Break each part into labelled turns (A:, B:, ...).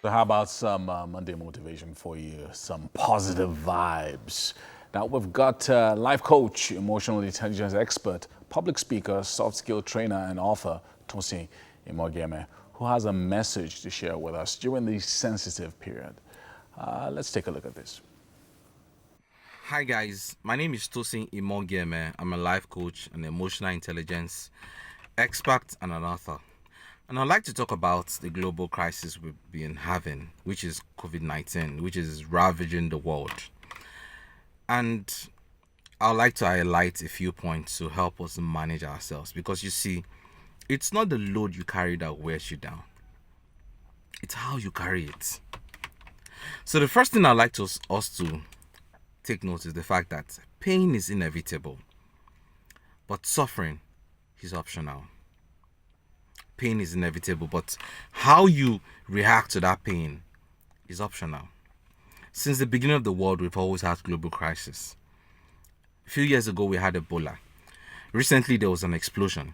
A: So how about some Monday motivation for you? Some positive vibes. Now we've got life coach, emotional intelligence expert, public speaker, soft skill trainer, and author Tosin Imhogiemhe, who has a message to share with us during this sensitive period. Let's take a look at this.
B: Hi guys, my name is Tosin Imhogiemhe. I'm a life coach, an emotional intelligence expert, and an author. And I'd like to talk about the global crisis we've been having, which is COVID-19, which is ravaging the world. And I'd like to highlight a few points to help us manage ourselves because you see, it's not the load you carry that wears you down, it's how you carry it. So, the first thing I'd like us to take note is the fact that pain is inevitable, but suffering is optional. Pain is inevitable, but how you react to that pain is optional. Since the beginning of the world, we've always had global crisis. A few years ago, we had Ebola. Recently, there was an explosion.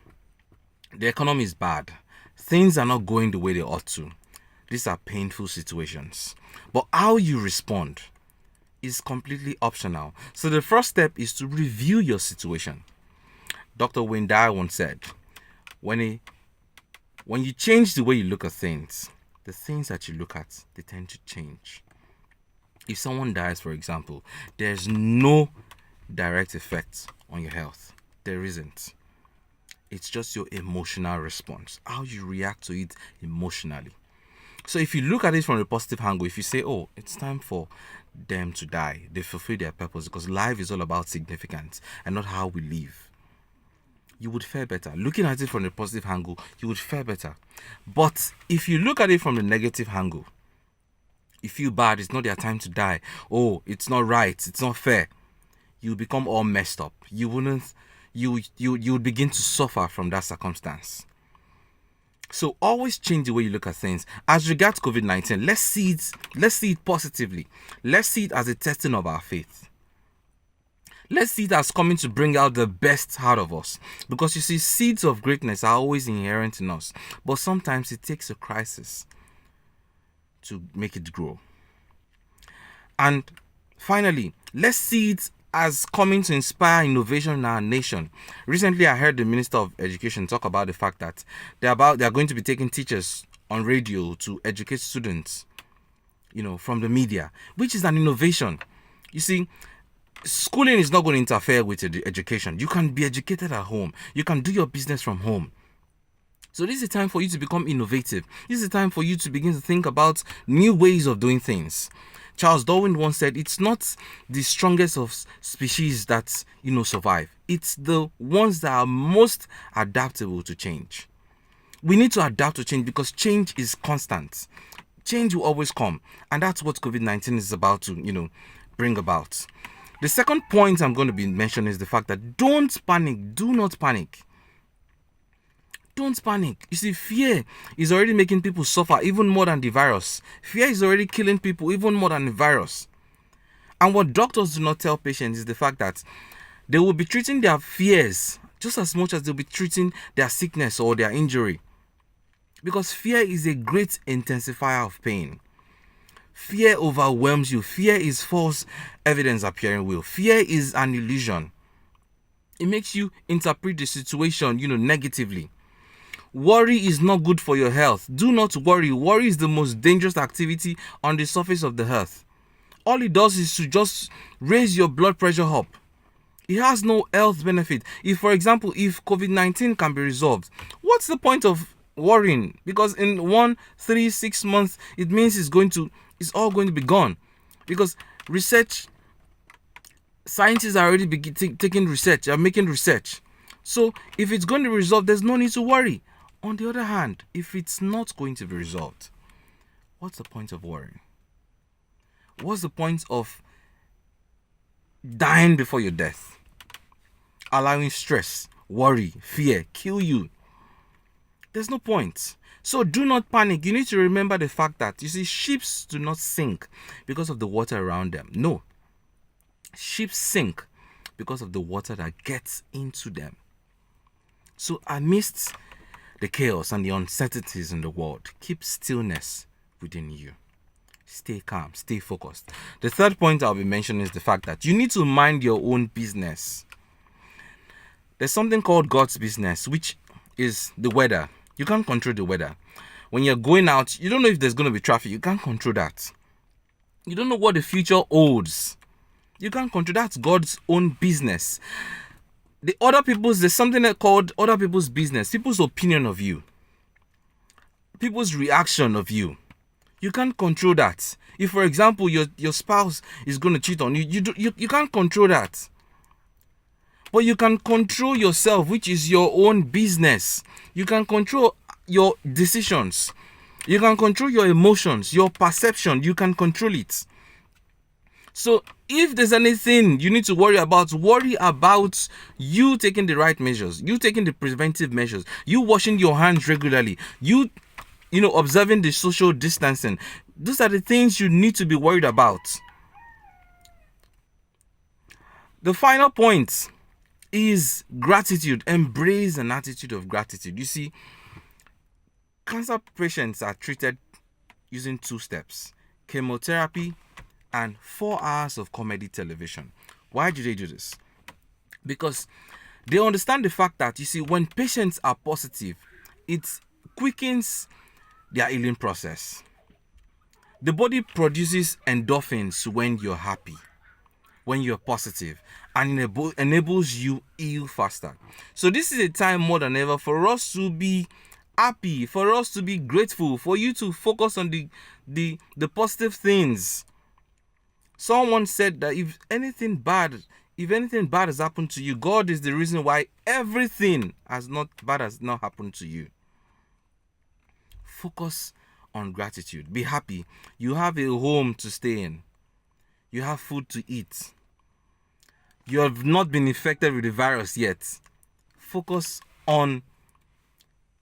B: The economy is bad. Things are not going the way they ought to. These are painful situations. But how you respond is completely optional. So the first step is to review your situation. Dr. Wayne Dyer once said, when you change the way you look at things, the things that you look at, they tend to change. If someone dies, for example, there's no direct effect on your health. There isn't. It's just your emotional response, how you react to it emotionally. So if you look at it from a positive angle, if you say, oh, it's time for them to die, they fulfill their purpose because life is all about significance and not how we live, you would fare better. Looking at it from a positive angle, you would fare better. But if you look at it from the negative angle, you feel bad, it's not their time to die, oh, it's not right, it's not fair, you become all messed up. You would begin to suffer from that circumstance. So always change the way you look at things. As regards COVID-19, let's see it positively. Let's see it as a testing of our faith. Let's see it as coming to bring out the best out of us. Because you see, seeds of greatness are always inherent in us. But sometimes it takes a crisis to make it grow. And finally, let's see it as coming to inspire innovation in our nation. Recently, I heard the Minister of Education talk about the fact that they are going to be taking teachers on radio to educate students, from the media, which is an innovation. You see, schooling is not going to interfere with education. You can be educated at home. You can do your business from home. So this is a time for you to become innovative. This is a time for you to begin to think about new ways of doing things. Charles Darwin once said, it's not the strongest of species that, survive. It's the ones that are most adaptable to change. We need to adapt to change because change is constant. Change will always come. And that's what COVID-19 is about to, bring about. The second point I'm going to be mentioning is the fact that don't panic. Do not panic. Don't panic. You see, fear is already making people suffer even more than the virus. Fear is already killing people even more than the virus. And what doctors do not tell patients is the fact that they will be treating their fears just as much as they'll be treating their sickness or their injury. Because fear is a great intensifier of pain. Fear overwhelms you. Fear is false evidence appearing real. Fear is an illusion. It makes you interpret the situation, negatively. Worry is not good for your health. Do not worry. Worry is the most dangerous activity on the surface of the earth. All it does is to just raise your blood pressure up. It has no health benefit. If, for example, if COVID-19 can be resolved, what's the point of worrying? Because in 1, 3, 6 months, it means it's all going to be gone. Because scientists are already taking research, are making research. So if it's going to be resolved, there's no need to worry. On the other hand, if it's not going to be resolved, what's the point of worrying? What's the point of dying before your death? Allowing stress, worry, fear kill you. There's no point. So do not panic. You need to remember the fact that, you see, ships do not sink because of the water around them. No. Ships sink because of the water that gets into them. So amidst the chaos and the uncertainties in the world, keep stillness within you. Stay calm, stay focused. The third point I'll be mentioning is the fact that you need to mind your own business. There's something called God's business, which is the weather. You can't control the weather. When you're going out, you don't know if there's going to be traffic. You can't control that. You don't know what the future holds. You can't control. That's God's own business. There's something called other people's business. People's opinion of you. People's reaction of you. You can't control that. If, for example, your spouse is going to cheat on you, you can't control that. But you can control yourself, which is your own business. You can control your decisions. You can control your emotions, your perception. You can control it. So if there's anything you need to worry about you taking the right measures, you taking the preventive measures, you washing your hands regularly, you observing the social distancing. Those are the things you need to be worried about. The final point is gratitude. Embrace an attitude of gratitude. You see, cancer patients are treated using 2 steps: chemotherapy and 4 hours of comedy television. Why do they do this? Because they understand the fact that, you see, when patients are positive, it quickens their healing process. The body produces endorphins when you're happy, when you're positive, and enables you heal faster. So this is a time more than ever for us to be happy, for us to be grateful, for you to focus on the positive things. Someone said that if anything bad has happened to you, God is the reason why everything bad has not happened to you. Focus on gratitude. Be happy. You have a home to stay in. You have food to eat. You have not been infected with the virus yet. Focus on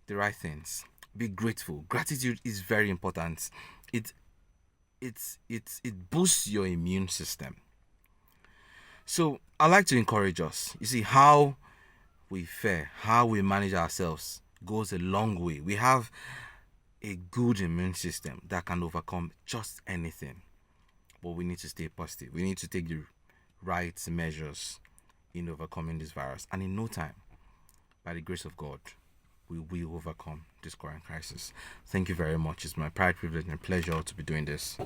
B: the right things. Be grateful. Gratitude is very important. It boosts your immune system. So I like to encourage us. You see, how we fare, how we manage ourselves goes a long way. We have a good immune system that can overcome just anything. But we need to stay positive. We need to take the right measures in overcoming this virus. And in no time, by the grace of God, we will overcome this current crisis. Thank you very much. It's my pride, privilege, and pleasure to be doing this.